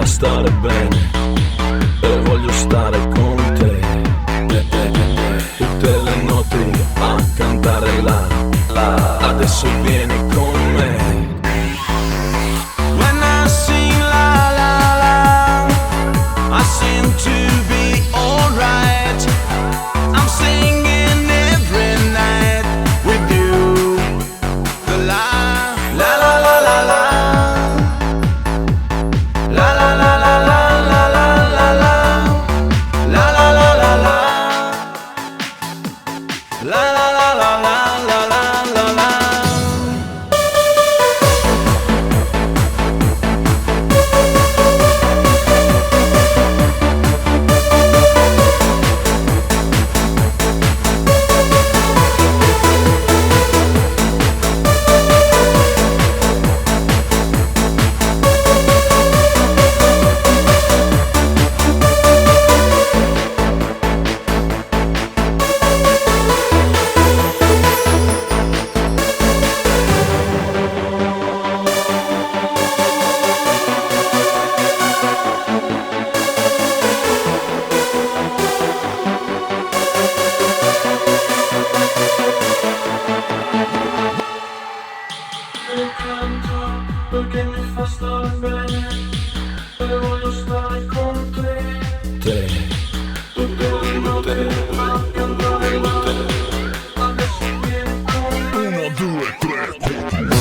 fa stare bene e voglio stare con te. Tutte le notti a cantare la, adesso vieni con me. When I sing la la la, I seem to be alright. I'm singing every night with you. The la la la la la la. La la la la la la la la la. La la la la la. La la la la la la la la. Perché mi fa stare bene e voglio stare con te. Tutte le notti a cantare la, adesso vieni con me. 1, 2, 3, 4.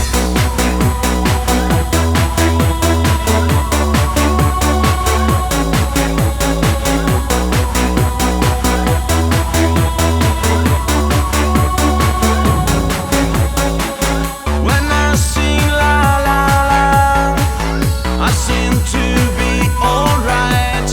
I seem to be alright.